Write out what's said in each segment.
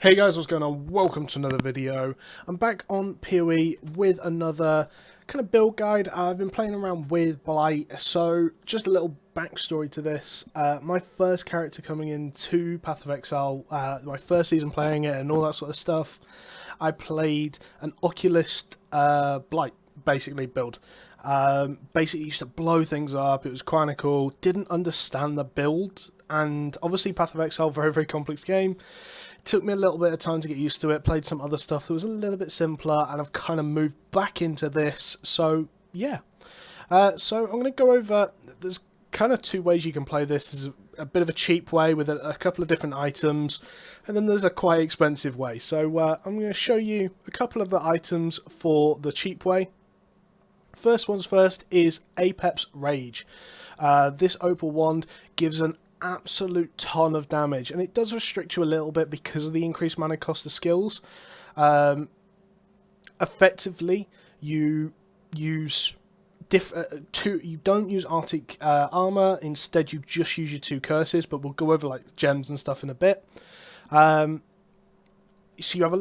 Hey guys, what's going on? Welcome to another video. I'm back on PoE with another kind of build guide. I've been playing around with Blight, so just a little backstory to this. My first character coming into Path of Exile, my first season playing it and all that sort of stuff, I played an Oculist Blight, basically, build. Basically used to blow things up, it was kind of cool, didn't understand the build, and obviously Path of Exile, very complex game. Took me a little bit of time to get used to it, played some other stuff that was a little bit simpler, and I've kind of moved back into this, so yeah. So I'm going to go over, there's kind of two ways you can play this. There's a bit of a cheap way with a couple of different items, and then there's a quite expensive way. So I'm going to show you a couple of the items for the cheap way. First one's first is Apex Rage. This opal wand gives an absolute ton of damage, and it does restrict you a little bit because of the increased mana cost of skills. Effectively, you use you don't use Arctic armor. Instead, you just use your two curses. But we'll go over like gems and stuff in a bit. So you have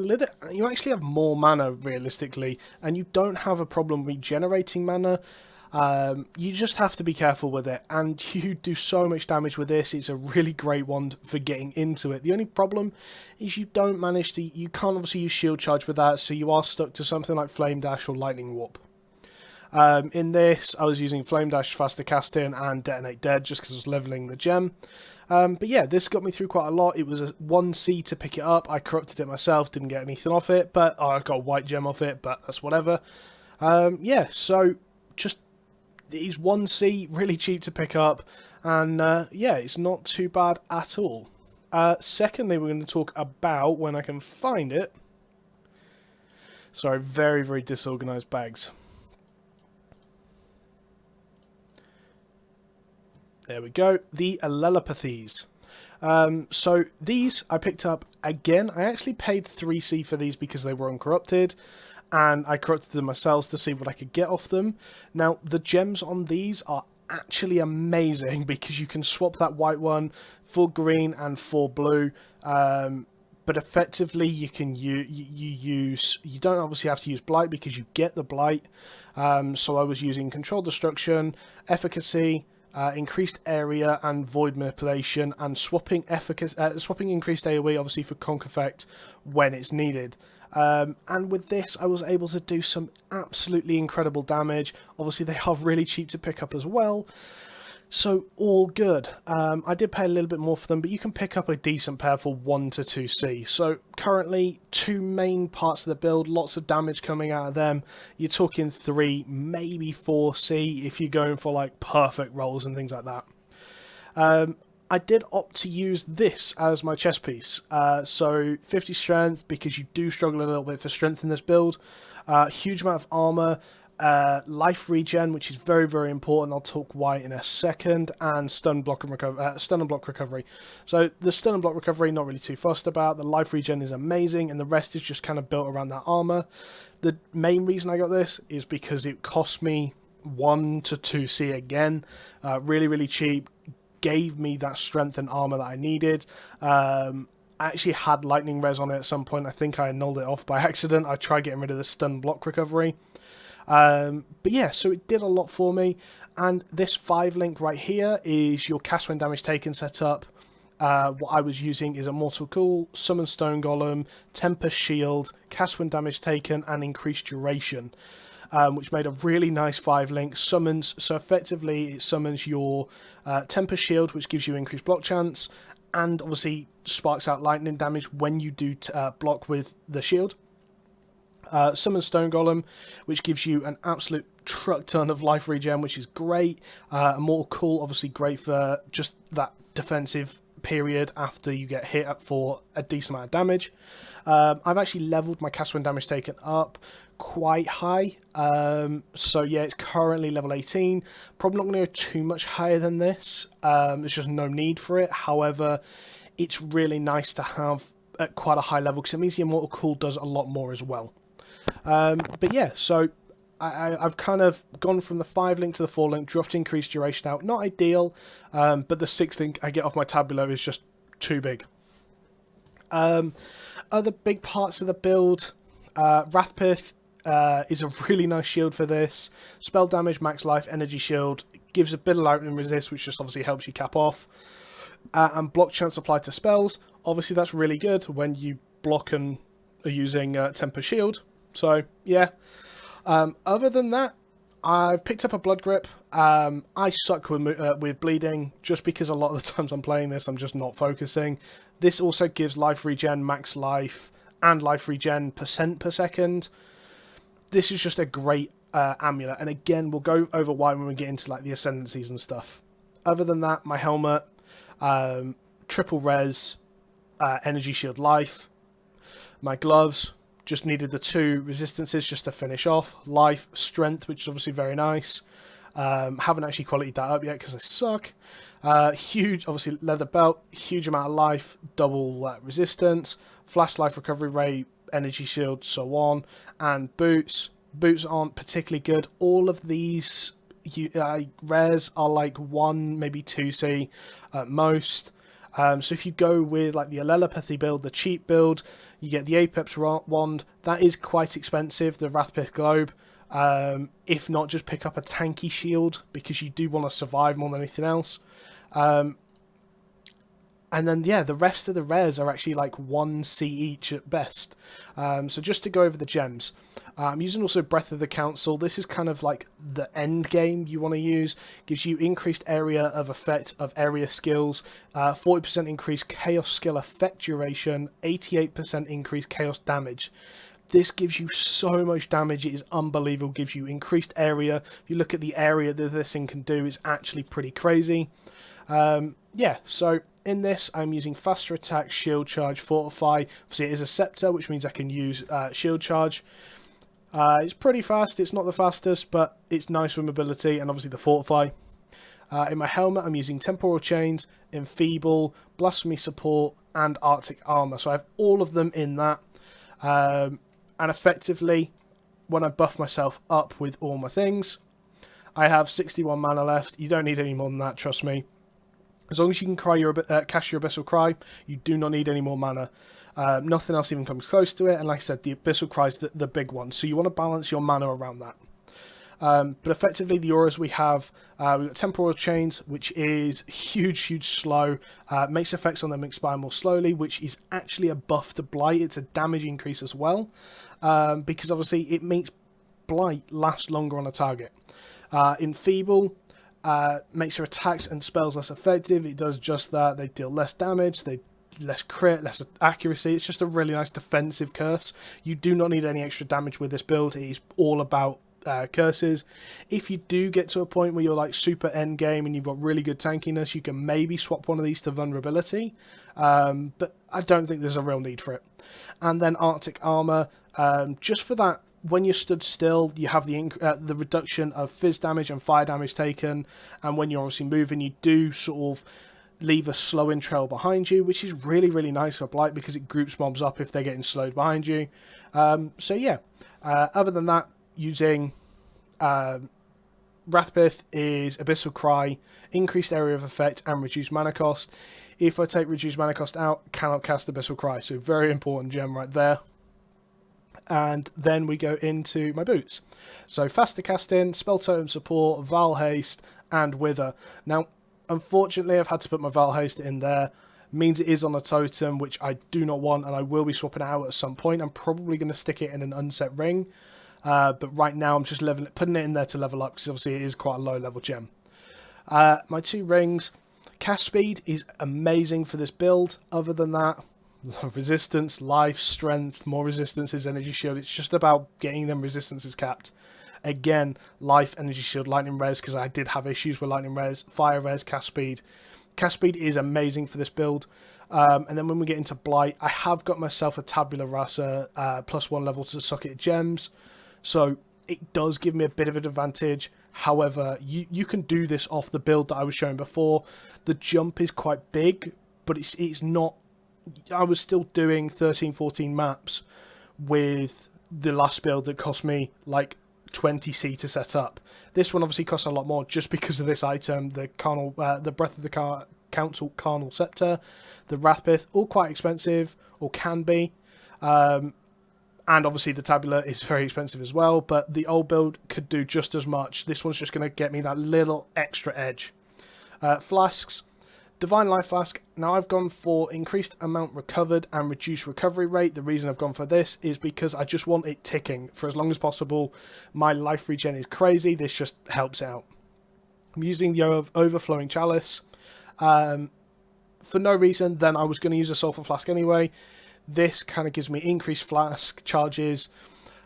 you actually have more mana realistically, and you don't have a problem regenerating mana. You just have to be careful with it, and you do so much damage with this. It's a really great one for getting into it. The only problem is you can't obviously use shield charge with that, so you are stuck to something like Flame Dash or Lightning Warp. In this, I was using Flame Dash, faster casting, and Detonate Dead just because I was leveling the gem. But yeah, this got me through quite a lot. It was a 1C to pick it up. I corrupted it myself, didn't get anything off it, but I got a white gem off it, but that's whatever. Yeah, so just it's 1C, really cheap to pick up, and yeah, it's not too bad at all. Secondly, we're going to talk about, when I can find it, sorry, very disorganized bags. There we go, the allelopathies. So these I picked up again. I actually paid 3C for these because they were uncorrupted, and I corrupted them myself to see what I could get off them. Now, the gems on these are actually amazing because you can swap that white one for green and for blue. But effectively, you can you don't obviously have to use Blight because you get the Blight. So I was using Controlled Destruction, Efficacy, increased area and void manipulation, and swapping increased AoE obviously for conk effect when it's needed. And with this, I was able to do some absolutely incredible damage. Obviously, they are really cheap to pick up as well, so all good. I did pay a little bit more for them, but you can pick up a decent pair for 1 to 2C. So currently, two main parts of the build, lots of damage coming out of them. You're talking 3, maybe 4C if you're going for like perfect rolls and things like that. I did opt to use this as my chest piece. So 50 strength, because you do struggle a little bit for strength in this build. Huge amount of armor. Life regen, which is very important. I'll talk why in a second, and stun and block recovery. So the stun and block recovery, not really too fussed about. The life regen is amazing, and the rest is just kind of built around that armor. The main reason I got this is because it cost me 1 to 2C again. Really cheap. Gave me that strength and armor that I needed. I actually had lightning res on it at some point. I think I annulled it off by accident. I tried getting rid of the stun block recovery. But yeah, so it did a lot for me, and this 5 link right here is your cast when damage taken setup. What I was using is a Mortal Cool, Summon Stone Golem, Tempest Shield, cast when damage taken, and increased duration, which made a really nice 5 link. Summons, so effectively it summons your Tempest Shield, which gives you increased block chance, and obviously sparks out lightning damage when you do block with the shield. Summon Stone Golem, which gives you an absolute truck ton of life regen, which is great. Mortal Cool, obviously great for just that defensive period after you get hit for a decent amount of damage. I've actually leveled my cast when damage taken up quite high. So yeah, it's currently level 18. Probably not going to go too much higher than this. There's just no need for it. However, it's really nice to have at quite a high level because it means the Immortal Cool does a lot more as well. But yeah, so I've kind of gone from the 5 link to the 4 link, dropped increased duration out. Not ideal, but the 6 link I get off my tabular is just too big. Other big parts of the build, Wrathpith is a really nice shield for this. Spell damage, max life, energy shield, gives a bit of lightning resist, which just obviously helps you cap off. And block chance applied to spells. Obviously that's really good when you block and are using temper shield. So yeah. Other than that, I've picked up a blood grip. I suck with bleeding just because a lot of the times I'm playing this, I'm just not focusing. This also gives life regen, max life, and life regen percent per second. This is just a great amulet, and again, we'll go over why when we get into like the Ascendancies and stuff. Other than that, my helmet, triple res, energy shield life. My gloves, just needed the 2 resistances just to finish off. Life, strength, which is obviously very nice. Haven't actually qualityed that up yet because I suck. Huge, obviously, leather belt, huge amount of life, double resistance, flash life recovery rate, energy shield, so on. And boots. Boots aren't particularly good. All of these rares are like 1, maybe 2C at most. So if you go with like the Allelopathy build, the cheap build, you get the Apex wand. That is quite expensive, the Wrathpith Globe. If not, just pick up a tanky shield because you do want to survive more than anything else. And then, yeah, the rest of the rares are actually like 1C each at best. So just to go over the gems. I'm using also Breath of the Council. This is kind of like the end game you want to use. Gives you increased area of effect of area skills. 40% increased chaos skill effect duration. 88% increased chaos damage. This gives you so much damage, it is unbelievable. Gives you increased area. If you look at the area that this thing can do, it's actually pretty crazy. Yeah, so in this, I'm using faster attack, shield charge, fortify. Obviously, it is a scepter, which means I can use shield charge. It's pretty fast. It's not the fastest, but it's nice for mobility, and obviously the fortify. In my helmet, I'm using temporal chains, enfeeble, blasphemy support, and arctic armor. So I have all of them in that. And effectively, when I buff myself up with all my things, I have 61 mana left. You don't need any more than that, trust me. As long as you can cast your Abyssal Cry, you do not need any more mana. Nothing else even comes close to it, and like I said, the Abyssal Cry is the big one, so you want to balance your mana around that. But effectively, the auras we have, we've got Temporal Chains, which is huge slow, makes effects on them expire more slowly, which is actually a buff to Blight. It's a damage increase as well, because obviously it makes Blight last longer on a target. Enfeeble makes your attacks and spells less effective. It does just that. They deal less damage, they less crit, less accuracy. It's just a really nice defensive curse. You do not need any extra damage with this build. It is all about curses. If you do get to a point where you're like super end game and you've got really good tankiness, you can maybe swap one of these to vulnerability, but I don't think there's a real need for it. And then Arctic Armor, just for that, when you're stood still, you have the reduction of fizz damage and fire damage taken, and when you're obviously moving, you do sort of leave a slowing trail behind you, which is really nice for Blight because it groups mobs up if they're getting slowed behind you. So yeah, other than that, using Wrathpith is Abyssal Cry, increased area of effect, and reduced mana cost. If I take reduced mana cost out, cannot cast Abyssal Cry, so very important gem right there. And then we go into my boots. So faster casting, spell totem support, Val haste, and wither. Now, unfortunately, I've had to put my Val haste in there. Means it is on a totem, which I do not want, and I will be swapping it out at some point. I'm probably going to stick it in an unset ring. But right now I'm just putting it in there to level up because obviously it is quite a low level gem. My 2 rings, cast speed is amazing for this build. Other than that, resistance, life, strength, more resistances, energy shield. It's just about getting them resistances capped. Again, life, energy shield, lightning res, because I did have issues with lightning res, fire res, cast speed. Cast speed is amazing for this build. And then when we get into Blight, I have got myself a Tabula Rasa +1 level to socket gems. So it does give me a bit of an advantage. However, you can do this off the build that I was showing before. The jump is quite big, but it's not... I was still doing 13, 14 maps with the last build that cost me like 20C to set up. This one obviously costs a lot more just because of this item, the Breath of the Council Carnal Scepter, the Wrathpith, all quite expensive, or can be. And obviously the Tabula is very expensive as well, but the old build could do just as much. This one's just going to get me that little extra edge. Flasks. Divine Life Flask. Now I've gone for increased amount recovered and reduced recovery rate. The reason I've gone for this is because I just want it ticking for as long as possible. My life regen is crazy. This just helps out. I'm using the Overflowing Chalice. For no reason, then I was going to use a Sulphur Flask anyway. This kind of gives me increased flask charges.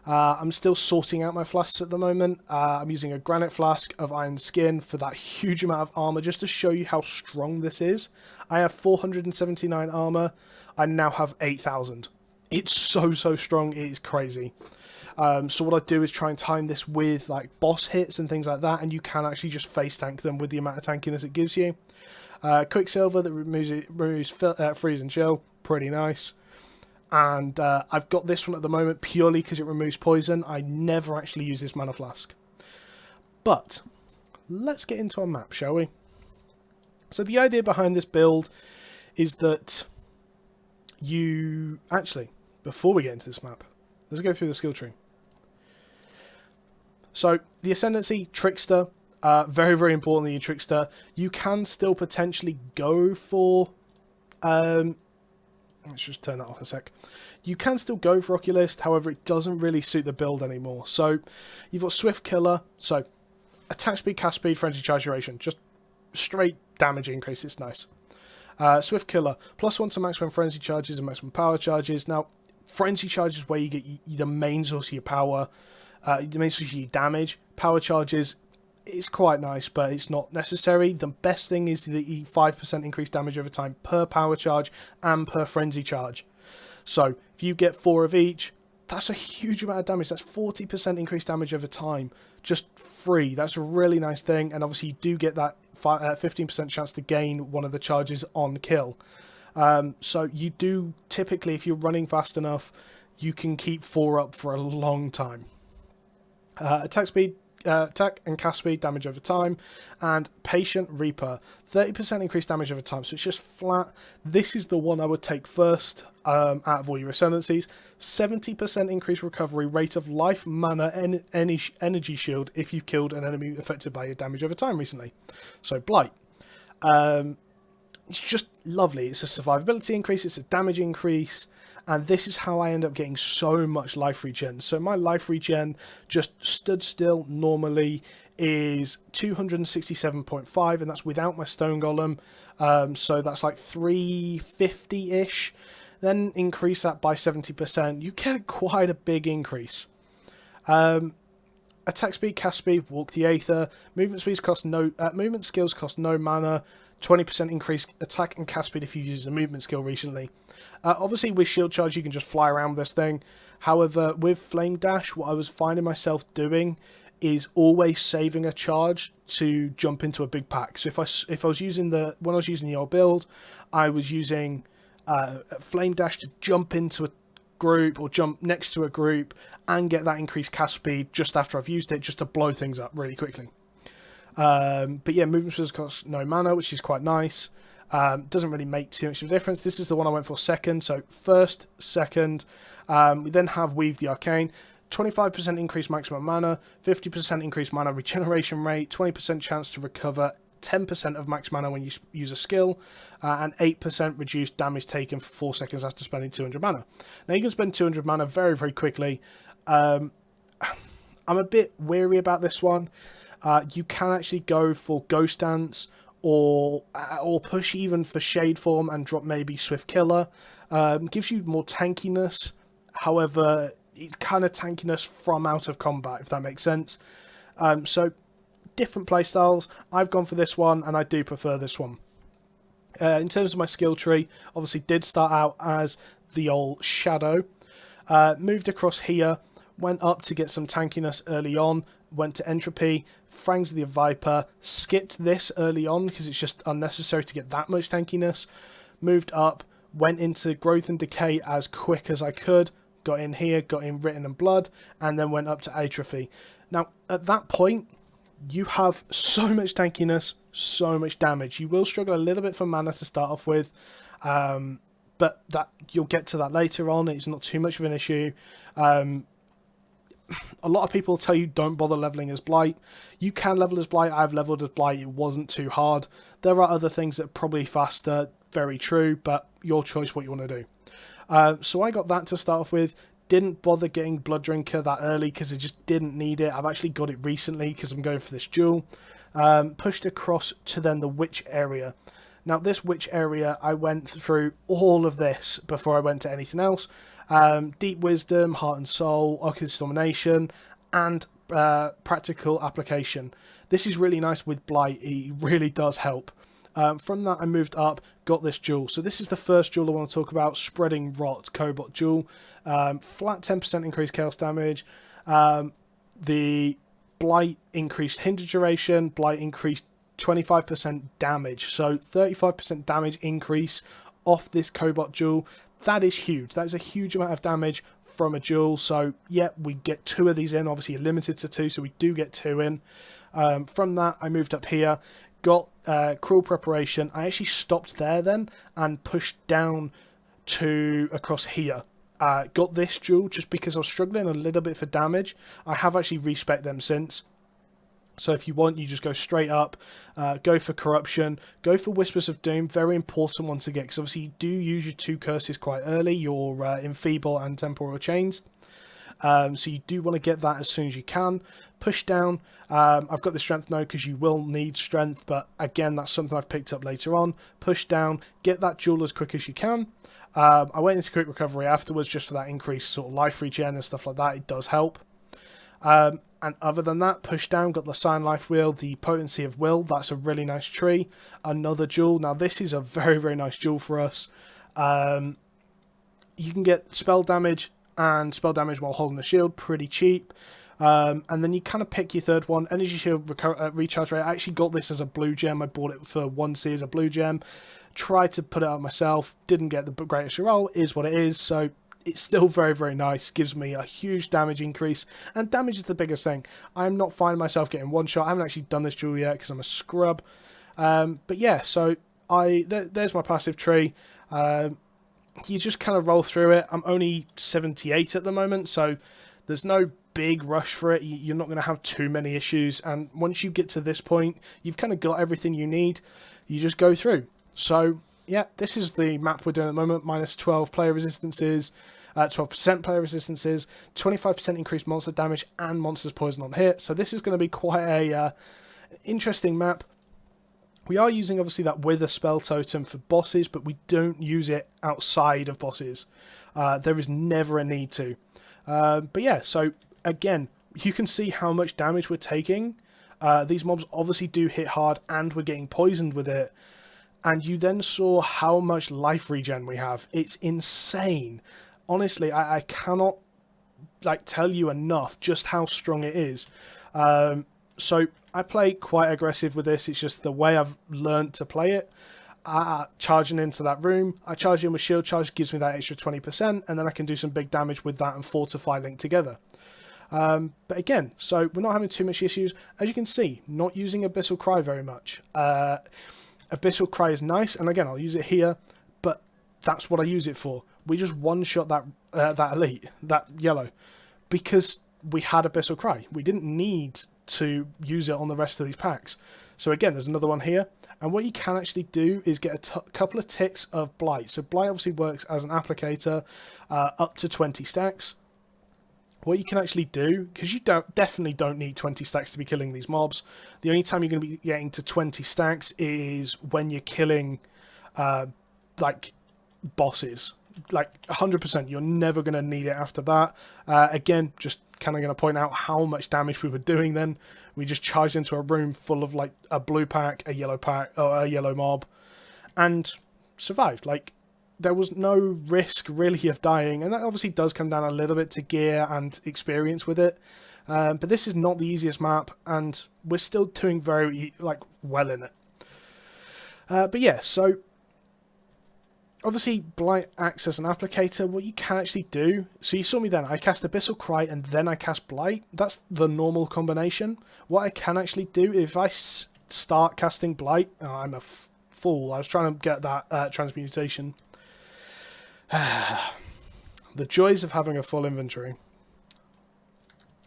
I'm still sorting out my flasks at the moment. I'm using a Granite Flask of Iron Skin for that huge amount of armor, just to show you how strong this is. I have 479 armor. I now have 8,000. It's so strong. It is crazy. So what I do is try and time this with like boss hits and things like that, and you can actually just face tank them with the amount of tankiness it gives you. Quicksilver that removes freeze and chill. Pretty nice. And I've got this one at the moment purely because it removes poison. I never actually use this mana flask. But let's get into our map, shall we? So the idea behind this build is that you... Actually, before we get into this map, let's go through the skill tree. So the Ascendancy, Trickster, very important that you Trickster. You can still potentially go for... Let's just turn that off a sec. You can still go for Oculist, however it doesn't really suit the build anymore. So you've got Swift Killer, so attack speed, cast speed, frenzy charge duration. Just straight damage increase, it's nice. Swift Killer, +1 to maximum frenzy charges and maximum power charges. Now, frenzy charge is where you get the main source of your power, the main source of your damage. Power charges, it's quite nice, but it's not necessary. The best thing is the 5% increased damage over time per power charge and per frenzy charge. So if you get 4 of each, that's a huge amount of damage. That's 40% increased damage over time, just free. That's a really nice thing, and obviously you do get that 15% chance to gain one of the charges on kill. So you do typically, if you're running fast enough, you can keep 4 up for a long time. Attack speed. Attack and cast speed, damage over time, and Patient Reaper, 30% increased damage over time, so it's just flat. This is the one I would take first out of all your Ascendancies. 70% increased recovery, rate of life, mana, and energy shield if you've killed an enemy affected by your damage over time recently. So Blight. It's just lovely. It's a survivability increase, it's a damage increase, and this is how I end up getting so much life regen. So my life regen, just stood still normally, is 267.5, and that's without my stone golem. So that's like 350-ish. Then increase that by 70%. You get quite a big increase. Attack speed, cast speed, walk the aether. Movement skills cost no mana. 20% increased attack and cast speed if you use a movement skill recently. Obviously with shield charge you can just fly around with this thing. However, with flame dash, what I was finding myself doing is always saving a charge to jump into a big pack. So if I was using when I was using the old build, I was using flame dash to jump into a group or jump next to a group and get that increased cast speed just after I've used it, just to blow things up really quickly. But yeah, movement skills cost no mana, which is quite nice. Doesn't really make too much of a difference. This is the one I went for second. So first, second. We then have Weave the Arcane. 25% increased maximum mana, 50% increased mana regeneration rate, 20% chance to recover 10% of max mana when you use a skill, and 8% reduced damage taken for 4 seconds after spending 200 mana. Now you can spend 200 mana very, very quickly. I'm a bit weary about this one. You can actually go for Ghost Dance or push even for Shade Form and drop maybe Swift Killer. Gives you more tankiness. However, it's kind of tankiness from out of combat, if that makes sense. So different playstyles. I've gone for this one, and I do prefer this one. In terms of my skill tree, obviously did start out as the old Shadow. Moved across here, went up to get some tankiness early on, went to Entropy, Fangs of the Viper, skipped this early on because it's just unnecessary to get that much tankiness, moved up, went into Growth and Decay as quick as I could, got in here, got in Written and Blood, and then went up to Atrophy. Now, at that point, you have so much tankiness, so much damage. You will struggle a little bit for mana to start off with, but that you'll get to that later on. It's not too much of an issue. A lot of people tell you don't bother leveling as Blight. You can level as Blight. I've leveled as Blight. It wasn't too hard. There are other things that are probably faster. Very true, but your choice what you want to do. So I got that to start off with. Didn't bother getting Blood Drinker that early because I just didn't need it. I've actually got it recently because I'm going for this duel. Pushed across to then the Witch area. Now this Witch area, I went through all of this before I went to anything else. Deep Wisdom, Heart and Soul, Oculus Domination, and Practical Application. This is really nice with Blight. It really does help. From that, I moved up, got this jewel. So this is the first jewel I want to talk about, Spreading Rot, Cobot Jewel. Flat 10% increased chaos damage. The Blight increased hinder duration. Blight increased 25% damage. So 35% damage increase off this Cobot Jewel. That is huge. That is a huge amount of damage from a jewel. So, yeah, we get 2 of these in. Obviously, you're limited to 2, so we do get 2 in. From that, I moved up here, got Cruel Preparation. I actually stopped there then and pushed down to across here. Got this jewel just because I was struggling a little bit for damage. I have actually respec'd them since. So if you want, you just go straight up, go for Corruption, go for Whispers of Doom, very important one to get, because obviously you do use your 2 curses quite early, your Enfeeble and Temporal Chains. So you do want to get that as soon as you can. Push down, I've got the Strength node because you will need Strength, but again, that's something I've picked up later on. Push down, get that jewel as quick as you can. I went into Quick Recovery afterwards just for that increased sort of life regen and stuff like that, it does help. And other than that, push down, got the Sign Life Wheel, the Potency of Will, that's a really nice tree. Another jewel, now this is a very, very nice jewel for us. You can get spell damage and spell damage while holding the shield, pretty cheap. And then you kind of pick your third one, Energy Shield Recharge Rate. I actually got this as a blue gem, I bought it for 1C as a blue gem. Tried to put it out myself, didn't get the greatest roll, is what it is, so it's still very, very nice. Gives me a huge damage increase. And damage is the biggest thing. I'm not finding myself getting one shot. I haven't actually done this duel yet because I'm a scrub. But yeah, so there's my passive tree. You just kind of roll through it. I'm only 78 at the moment, so there's no big rush for it. You're not going to have too many issues. And once you get to this point, you've kind of got everything you need. You just go through. So yeah, this is the map we're doing at the moment. Minus 12 player resistances. 12% player resistances, 25% increased monster damage, and monsters poison on hit. So this is going to be quite a interesting map. We are using, obviously, that Wither spell totem for bosses, but we don't use it outside of bosses. There is never a need to. But yeah, so again, you can see how much damage we're taking. These mobs obviously do hit hard, and we're getting poisoned with it. And you then saw how much life regen we have. It's insane. Honestly, I cannot tell you enough just how strong it is. So I play quite aggressive with this. It's just the way I've learned to play it. Charging into that room, I charge in with shield charge, gives me that extra 20%, and then I can do some big damage with that and fortify linked together. But again, so we're not having too much issues. As you can see, not using Abyssal Cry very much. Abyssal Cry is nice, and again, I'll use it here, but that's what I use it for. We just one-shot that elite, that yellow, because we had Abyssal Cry. We didn't need to use it on the rest of these packs. So again, there's another one here. And what you can actually do is get a couple of ticks of Blight. So Blight obviously works as an applicator up to 20 stacks. What you can actually do, because you definitely don't need 20 stacks to be killing these mobs. The only time you're going to be getting to 20 stacks is when you're killing bosses. 100%, you're never going to need it after that. Again, just kind of going to point out how much damage we were doing then. We just charged into a room full of a blue pack, a yellow pack, or a yellow mob, and survived. There was no risk really of dying, and that obviously does come down a little bit to gear and experience with it. But this is not the easiest map, and we're still doing very well in it. But yeah, so obviously, Blight acts as an applicator. What you can actually do, so you saw me then, I cast Abyssal Cry and then I cast Blight. That's the normal combination. What I can actually do, if I start casting Blight, I'm a fool, I was trying to get that transmutation. The joys of having a full inventory.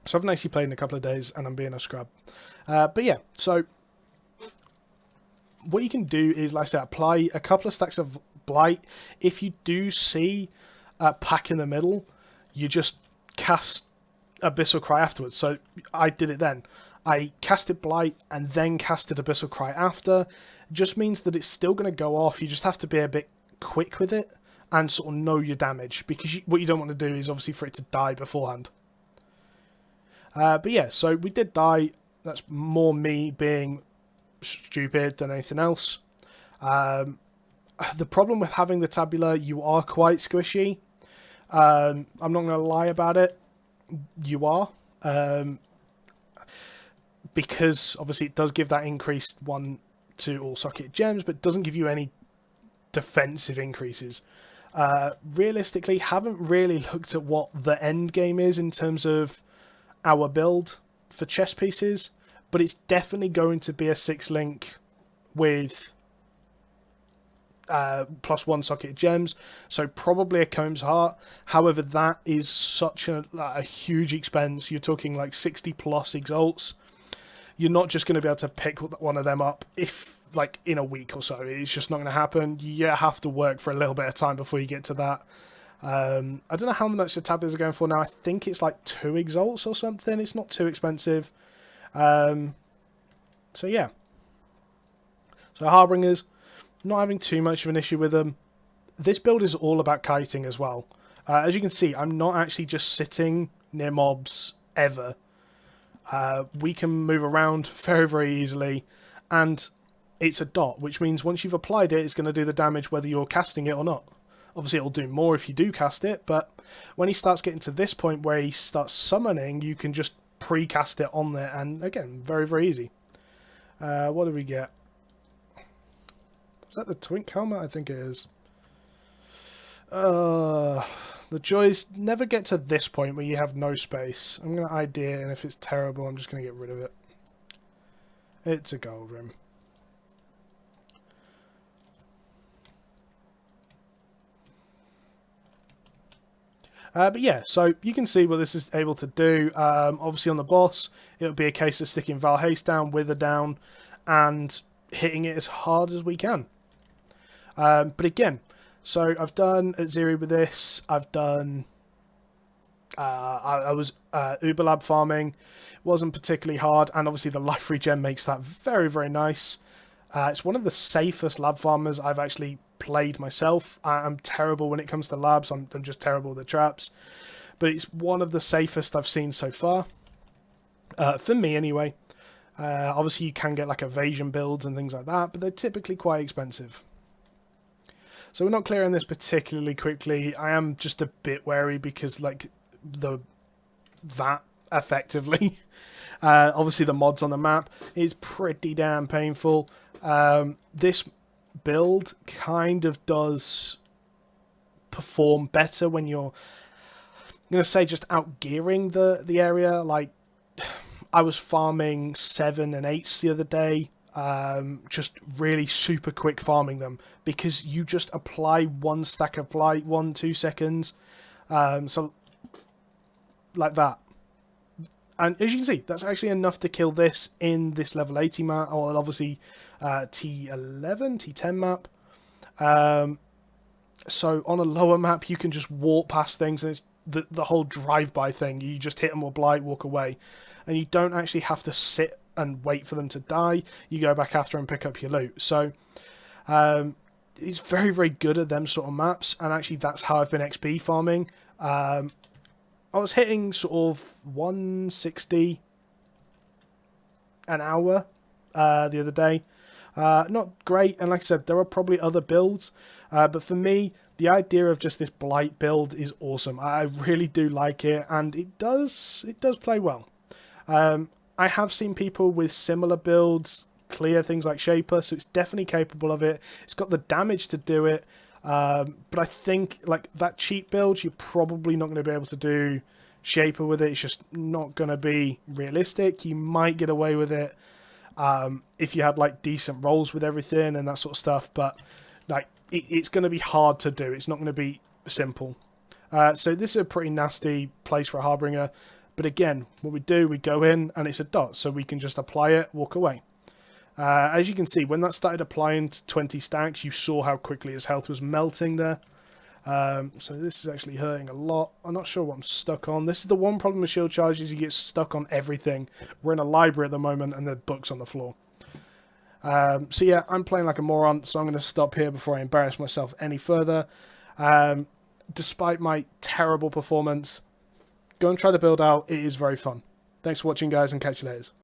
So I haven't actually played in a couple of days, and I'm being a scrub. But yeah, so what you can do is, like I said, apply a couple of stacks of Blight. If you do see a pack in the middle, you just cast Abyssal Cry afterwards. So I did it then. I casted Blight and then casted Abyssal Cry after. It just means that it's still going to go off. You just have to be a bit quick with it and sort of know your damage, because what you don't want to do is obviously for it to die beforehand. But yeah, so we did die. That's more me being stupid than anything else. The problem with having the tabula, you are quite squishy. I'm not going to lie about it. You are. Because obviously it does give that increased 1 to all socket gems, but it doesn't give you any defensive increases. Realistically, haven't really looked at what the end game is in terms of our build for chess pieces, but it's definitely going to be a 6-link with +1 socket gems, so probably a Comb's Heart. However, that is such a huge expense. You're talking like 60 plus exalts. You're not just going to be able to pick one of them up like in a week or so. It's just not going to happen. You have to work for a little bit of time before you get to that. I don't know how much the tablets are going for now. I think it's like 2 exalts or something. It's not too expensive. So yeah. So Harbingers, not having too much of an issue with them. This build is all about kiting as well. As you can see, I'm not actually just sitting near mobs ever. We can move around very, very easily, and it's a dot, which means once you've applied it, it's going to do the damage whether you're casting it or not. Obviously, it'll do more if you do cast it, but when he starts getting to this point where he starts summoning, you can just pre-cast it on there, and again, very, very easy. What do we get? Is that the Twink helmet? I think it is. The joys never get to this point where you have no space. I'm going to ID it, and if it's terrible, I'm just going to get rid of it. It's a gold rim. But yeah, so you can see what this is able to do. Obviously on the boss, it'll be a case of sticking Valhace down, Wither down, and hitting it as hard as we can. But again, so I've done Zeri with this. I've done... I was Uber Lab farming. It wasn't particularly hard, and obviously the life regen makes that very, very nice. It's one of the safest lab farmers I've actually played myself. I'm terrible when it comes to labs. I'm just terrible with the traps. But it's one of the safest I've seen so far. For me, anyway. Obviously, you can get like evasion builds and things like that, but they're typically quite expensive. So we're not clearing this particularly quickly. I am just a bit wary because, like, that effectively. Obviously, the mods on the map is pretty damn painful. This build kind of does perform better when you're, I'm going to say, just outgearing the area. Like, I was farming 7 and 8s the other day, just really super quick farming them, because you just apply 1 stack of Blight, 1-2 seconds, so like that. And as you can see, that's actually enough to kill this in this level 80 map, or obviously T11, T10 map. So on a lower map, you can just walk past things, and it's the whole drive-by thing. You just hit them with Blight, walk away. And you don't actually have to sit and wait for them to die. You go back after and pick up your loot. So it's very, very good at them sort of maps, and actually that's how I've been XP farming. I was hitting sort of 160 an hour the other day. Not great, and like I said, there are probably other builds, but for me, the idea of just this Blight build is awesome. I really do like it, and it does play well. I have seen people with similar builds clear things like Shaper, so it's definitely capable of it. It's got the damage to do it, but I think like that cheap build, you're probably not going to be able to do Shaper with it. It's just not going to be realistic. You might get away with it if you had like decent rolls with everything and that sort of stuff, but like it's going to be hard to do. It's not going to be simple. So this is a pretty nasty place for a Harbinger. But again, what we do, we go in and it's a dot. So we can just apply it, walk away. As you can see, when that started applying to 20 stacks, you saw how quickly his health was melting there. So this is actually hurting a lot. I'm not sure what I'm stuck on. This is the one problem with shield charges, you get stuck on everything. We're in a library at the moment and the book's on the floor. So yeah, I'm playing like a moron, so I'm going to stop here before I embarrass myself any further. Despite my terrible performance, go and try the build out. It is very fun. Thanks for watching, guys, and catch you later.